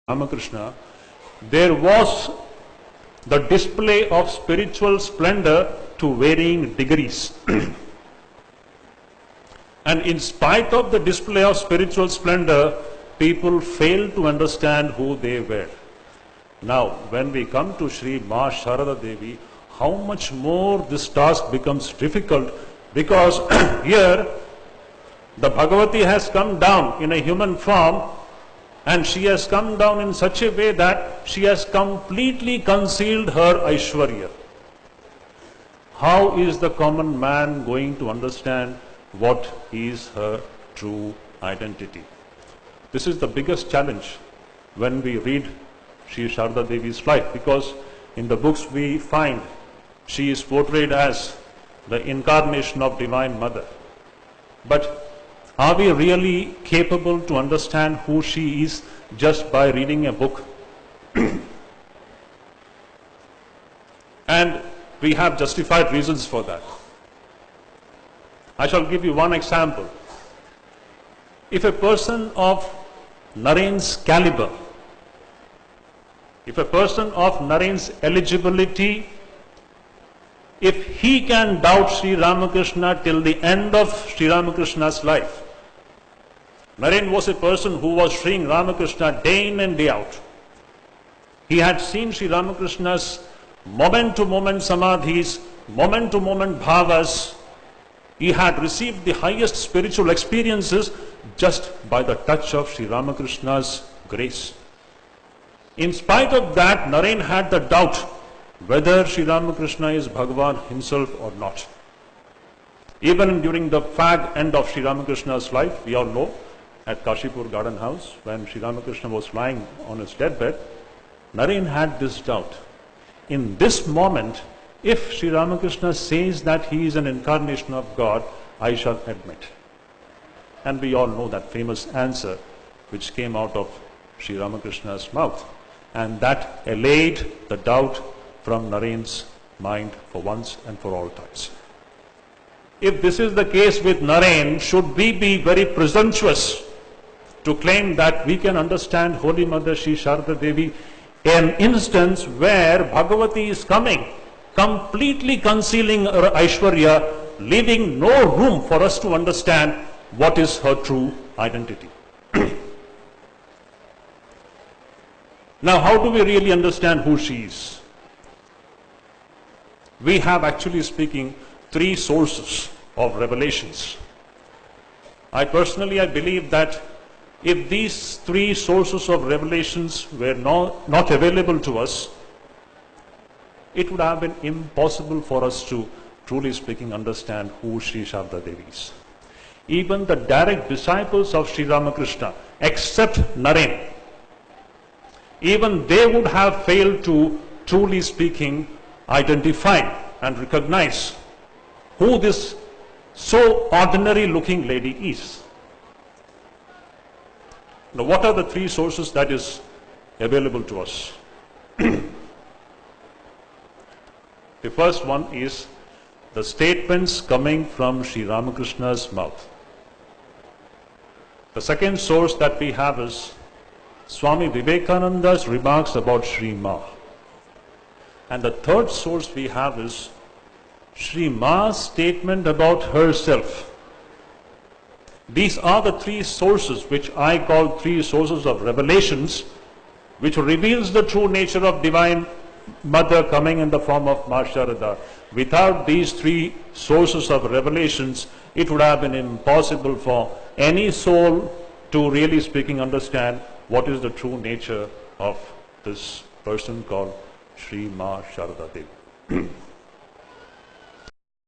Ramakrishna, there was the display of spiritual splendor to varying degrees. And in spite of the display of spiritual splendor, people failed to understand who they were. Now, when we come to Sri Ma Sharada Devi, how much more this task becomes difficult, because here the Bhagavati has come down in a human form, and she has come down in such a way that she has completely concealed her Aishwarya. How is the common man going to understand what is her true identity? This is the biggest challenge when we read Sri Sharada Devi's life, because in the books we find she is portrayed as the incarnation of Divine Mother. But are we really capable to understand who she is just by reading a book? And we have justified reasons for that. I shall give you one example. If a person of Naren's caliber, if a person of Naren's eligibility, if he can doubt Sri Ramakrishna till the end of Sri Ramakrishna's life. Naren was a person who was seeing Ramakrishna day in and day out. He had seen Sri Ramakrishna's moment-to-moment samadhis, moment-to-moment bhavas. He had received the highest spiritual experiences just by the touch of Sri Ramakrishna's grace. In spite of that, Naren had the doubt whether Sri Ramakrishna is Bhagavan himself or not. Even during the fag end of Sri Ramakrishna's life, we all know, at Kashipur Garden House, when Sri Ramakrishna was lying on his deathbed, Naren had this doubt. In this moment, if Sri Ramakrishna says that he is an incarnation of God, I shall admit. And we all know that famous answer which came out of Sri Ramakrishna's mouth. And that allayed the doubt from Naren's mind for once and for all times. If this is the case with Naren, should we be very presumptuous to claim that we can understand Holy Mother Sri Sharada Devi, an instance where Bhagavati is coming, completely concealing her Aishwarya, leaving no room for us to understand what is her true identity? Now, how do we really understand who she is? We have, actually speaking, three sources of revelations. I believe that if these three sources of revelations were not available to us, it would have been impossible for us to, truly speaking, understand who Sri Sharada Devi is. Even the direct disciples of Sri Ramakrishna, except Naren, even they would have failed to, truly speaking, identify and recognize who this so ordinary looking lady is. Now, what are the three sources that is available to us? The first one is the statements coming from Sri Ramakrishna's mouth. The second source that we have is Swami Vivekananda's remarks about Sri Ma. And the third source we have is Sri Ma's statement about herself. These are the three sources which I call three sources of revelations, which reveals the true nature of Divine Mother coming in the form of Ma Sharada. Without these three sources of revelations, it would have been impossible for any soul to, really speaking, understand what is the true nature of this person called Sri Ma Sharada Devi.